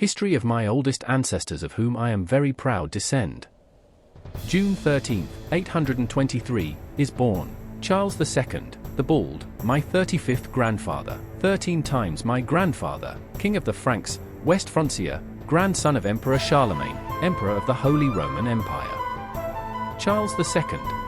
History of my oldest ancestors of whom I am very proud descend. June 13, 823, is born Charles II, the Bald, my 35th grandfather, 13 times my grandfather, King of the Franks, West Francia, grandson of Emperor Charlemagne, Emperor of the Holy Roman Empire. Charles II,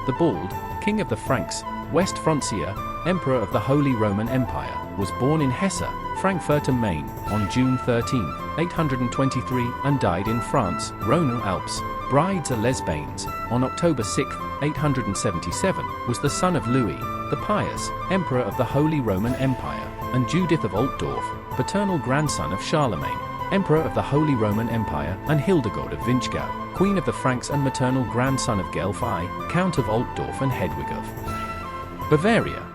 the Bald, King of the Franks, West Francia, Emperor of the Holy Roman Empire, was born in Hesse, Frankfurt am Main, on June 13, 823 and died in France, Rhône-Alpes, Brides-les-Bains, on October 6, 877, was the son of Louis, the Pious, Emperor of the Holy Roman Empire, and Judith of Altdorf, paternal grandson of Charlemagne, Emperor of the Holy Roman Empire, and Hildegard of Vinchgau, Queen of the Franks and maternal grandson of Gelf I, Count of Altdorf and Hedwig of Bavaria.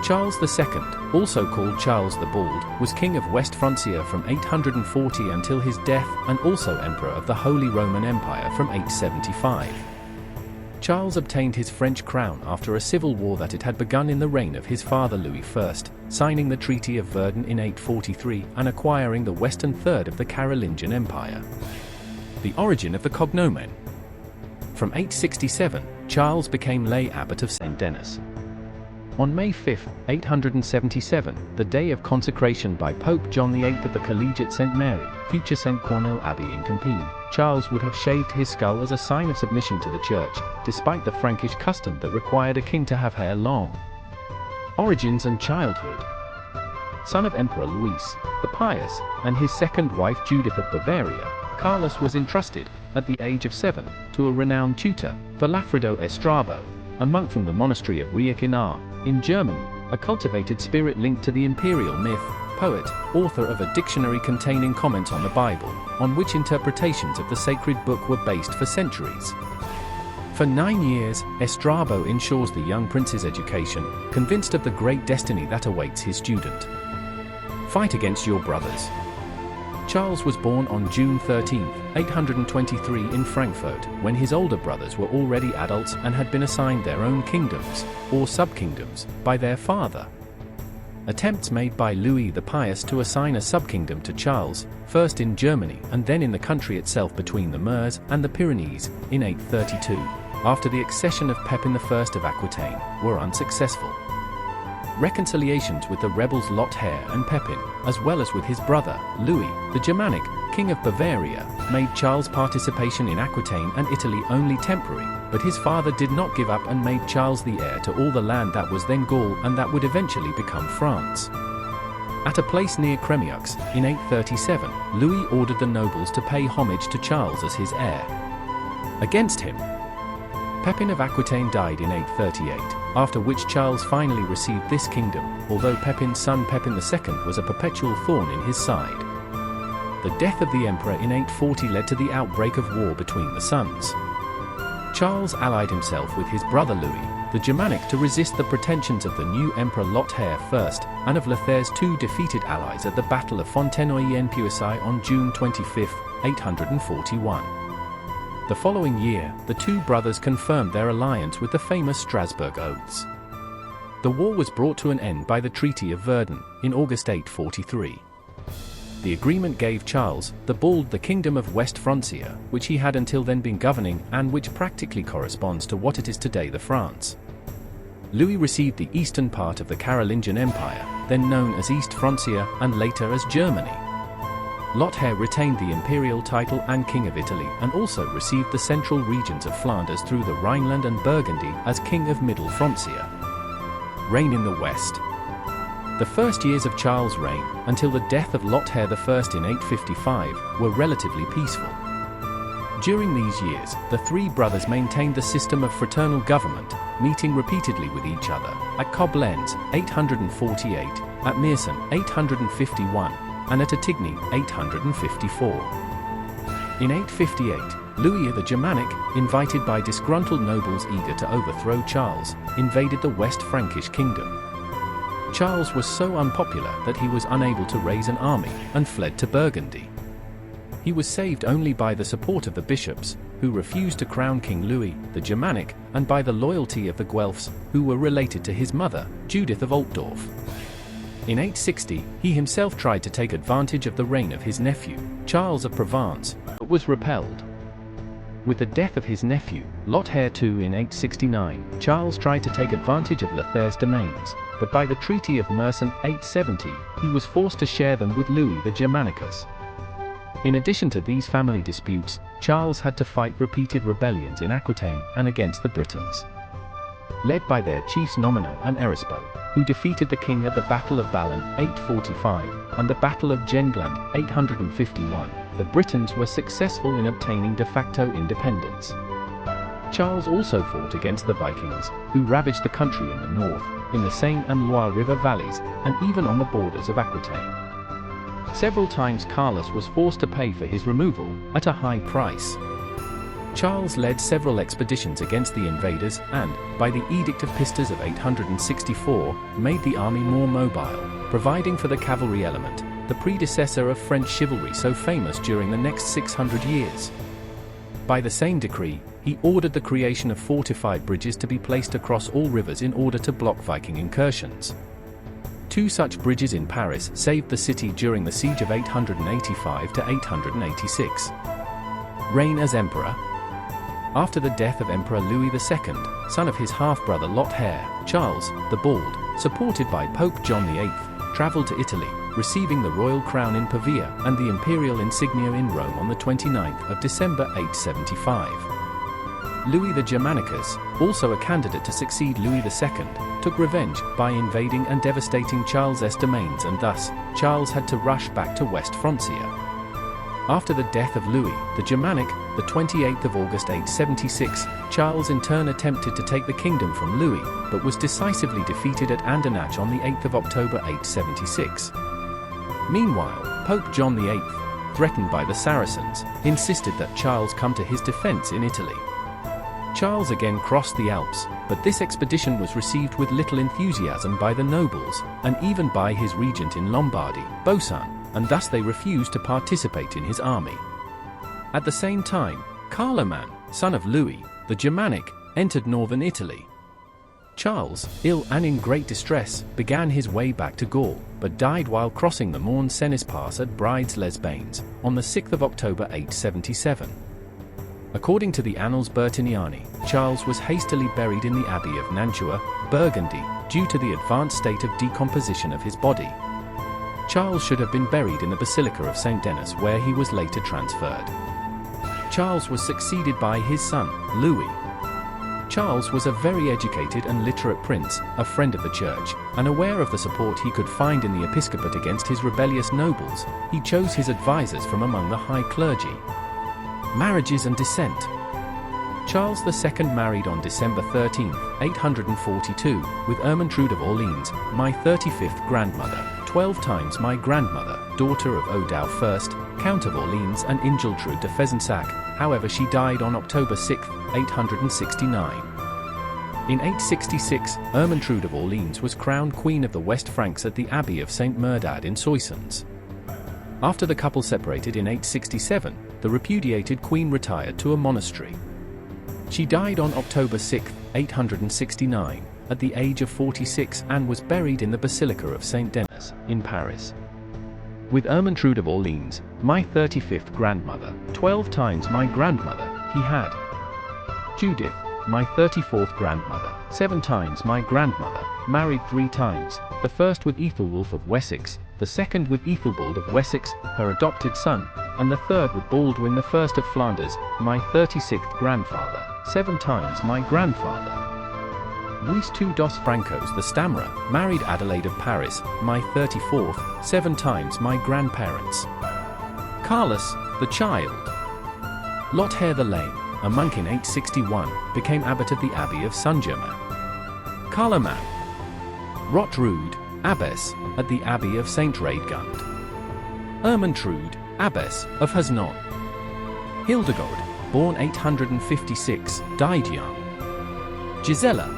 Charles II, also called Charles the Bald, was king of West Francia from 840 until his death, and also Emperor of the Holy Roman Empire from 875. Charles obtained his French crown after a civil war that it had begun in the reign of his father Louis I, signing the Treaty of Verdun in 843 and acquiring the western third of the Carolingian Empire. The origin of the cognomen. From 867, Charles became lay abbot of St. Denis. On May 5, 877, the day of consecration by Pope John VIII of the Collegiate St. Mary, future St. Cornel Abbey in Compiègne, Charles would have shaved his skull as a sign of submission to the church, despite the Frankish custom that required a king to have hair long. Origins and childhood. Son of Emperor Louis, the Pious, and his second wife Judith of Bavaria, Carlos was entrusted, at the age of 7, to a renowned tutor, Vilafredo Estrabo, a monk from the monastery of Reichenau, in Germany, a cultivated spirit linked to the imperial myth, poet, author of a dictionary containing comments on the Bible, on which interpretations of the sacred book were based for centuries. For 9 years, Estrabo ensures the young prince's education, convinced of the great destiny that awaits his student. Fight against your brothers. Charles was born on June 13, 823 in Frankfurt, when his older brothers were already adults and had been assigned their own kingdoms, or subkingdoms, by their father. Attempts made by Louis the Pious to assign a subkingdom to Charles, first in Germany and then in the country itself between the Meuse and the Pyrenees, in 832, after the accession of Pepin I of Aquitaine, were unsuccessful. Reconciliations with the rebels Lothair and Pepin, as well as with his brother, Louis, the Germanic, King of Bavaria, made Charles' participation in Aquitaine and Italy only temporary, but his father did not give up and made Charles the heir to all the land that was then Gaul and that would eventually become France. At a place near Cremieux, in 837, Louis ordered the nobles to pay homage to Charles as his heir. Against him, Pepin of Aquitaine died in 838, after which Charles finally received this kingdom, although Pepin's son Pepin II was a perpetual thorn in his side. The death of the emperor in 840 led to the outbreak of war between the sons. Charles allied himself with his brother Louis, the Germanic, to resist the pretensions of the new emperor Lothair I, and of Lothair's two defeated allies at the Battle of Fontenoy-en-Puisaye on June 25, 841. The following year, the two brothers confirmed their alliance with the famous Strasbourg Oaths. The war was brought to an end by the Treaty of Verdun, in August 843. The agreement gave Charles, the Bald, the Kingdom of West Francia, which he had until then been governing, and which practically corresponds to what it is today, the France. Louis received the eastern part of the Carolingian Empire, then known as East Francia, and later as Germany. Lothair retained the imperial title and King of Italy, and also received the central regions of Flanders through the Rhineland and Burgundy as King of Middle Francia. Reign in the West. The first years of Charles' reign, until the death of Lothair I in 855, were relatively peaceful. During these years, the three brothers maintained the system of fraternal government, meeting repeatedly with each other, at Koblenz, 848, at Meissen, 851, and at Attigny, 854. In 858, Louis the Germanic, invited by disgruntled nobles eager to overthrow Charles, invaded the West Frankish kingdom. Charles was so unpopular that he was unable to raise an army, and fled to Burgundy. He was saved only by the support of the bishops, who refused to crown King Louis the Germanic, and by the loyalty of the Guelphs, who were related to his mother, Judith of Altdorf. In 860, he himself tried to take advantage of the reign of his nephew, Charles of Provence, but was repelled. With the death of his nephew, Lothaire II in 869, Charles tried to take advantage of Lothaire's domains, but by the Treaty of Mersin 870, he was forced to share them with Louis the Germanicus. In addition to these family disputes, Charles had to fight repeated rebellions in Aquitaine and against the Britons. Led by their chiefs Nomino and Erispo, who defeated the king at the Battle of Ballon 845 and the Battle of Gengland 851, the Britons were successful in obtaining de facto independence. Charles also fought against the Vikings, who ravaged the country in the north, in the Seine and Loire River valleys, and even on the borders of Aquitaine. Several times Carlos was forced to pay for his removal, at a high price. Charles led several expeditions against the invaders and, by the Edict of Pistis of 864, made the army more mobile, providing for the cavalry element, the predecessor of French chivalry so famous during the next 600 years. By the same decree, he ordered the creation of fortified bridges to be placed across all rivers in order to block Viking incursions. 2 such bridges in Paris saved the city during the siege of 885 to 886. Reign as emperor. After the death of Emperor Louis II, son of his half-brother Lothaire, Charles, the Bald, supported by Pope John VIII, traveled to Italy, receiving the royal crown in Pavia and the imperial insignia in Rome on the 29th of December 875. Louis the Germanicus, also a candidate to succeed Louis II, took revenge by invading and devastating Charles's domains, and thus, Charles had to rush back to West Francia. After the death of Louis the Germanic, the 28th of August 876, Charles in turn attempted to take the kingdom from Louis, but was decisively defeated at Andernach on the 8th of October 876. Meanwhile, Pope John VIII, threatened by the Saracens, insisted that Charles come to his defense in Italy. Charles again crossed the Alps, but this expedition was received with little enthusiasm by the nobles, and even by his regent in Lombardy, Bosan, and thus they refused to participate in his army. At the same time, Carloman, son of Louis the Germanic, entered northern Italy. Charles, ill and in great distress, began his way back to Gaul, but died while crossing the Morne-Cenis Pass at Brides-les-Bains, on the 6th of October 877. According to the Annals Bertiniani, Charles was hastily buried in the Abbey of Nantua, Burgundy, due to the advanced state of decomposition of his body. Charles should have been buried in the Basilica of St. Denis, where he was later transferred. Charles was succeeded by his son, Louis. Charles was a very educated and literate prince, a friend of the church, and aware of the support he could find in the episcopate against his rebellious nobles. He chose his advisors from among the high clergy. Marriages and descent. Charles II married on December 13, 842, with Ermentrude of Orleans, my 35th grandmother, 12 times my grandmother, daughter of Odow I, Count of Orleans, and Ingiltrude de Fezensac. However, she died on October 6, 869. In 866, Ermentrude of Orleans was crowned Queen of the West Franks at the Abbey of St. Merdad in Soissons. After the couple separated in 867, the repudiated queen retired to a monastery. She died on October 6, 869, at the age of 46, and was buried in the Basilica of St. Denis, in Paris. With Ermentrude of Orleans, my 35th grandmother, 12 times my grandmother, he had Judith, my 34th grandmother, 7 times my grandmother, married 3 times, the first with Ethelwulf of Wessex, the second with Ethelbald of Wessex, her adopted son, and the third with Baldwin I of Flanders, my 36th grandfather, 7 times my grandfather. Luis II dos Francos the Stammerer married Adelaide of Paris, my 34th, 7 times my grandparents. Carlos, the child. Lothaire the Lame, a monk in 861, became abbot of the Abbey of Saint-Germain. Carloman. Rotrude, abbess, at the Abbey of St. Radegund. Ermentrude, abbess, of Hasnon. Hildegard, born 856, died young. Gisela.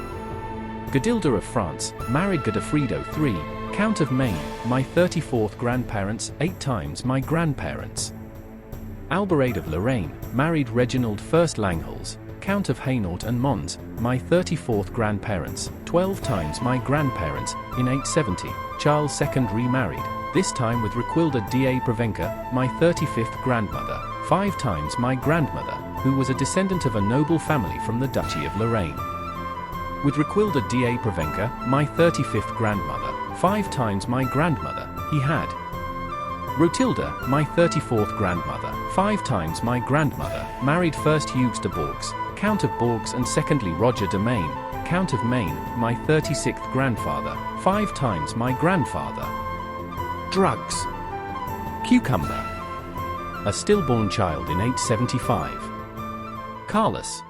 Godilda of France, married Godofredo III, Count of Maine, my 34th grandparents, 8 times my grandparents. Alberade of Lorraine, married Reginald I Langholz, Count of Hainault and Mons, my 34th grandparents, 12 times my grandparents, in 870. Charles II remarried, this time with Requilda da Provenca, my 35th grandmother, 5 times my grandmother, who was a descendant of a noble family from the Duchy of Lorraine. With Requilda da Provenca, my 35th grandmother, 5 times my grandmother, he had. Rotilda, my 34th grandmother, 5 times my grandmother, married first Hugues de Bourges, Count of Bourges, and secondly Roger de Maine, Count of Maine, my 36th grandfather, 5 times my grandfather. Drugs. Cucumber. A stillborn child in 875. Carlos.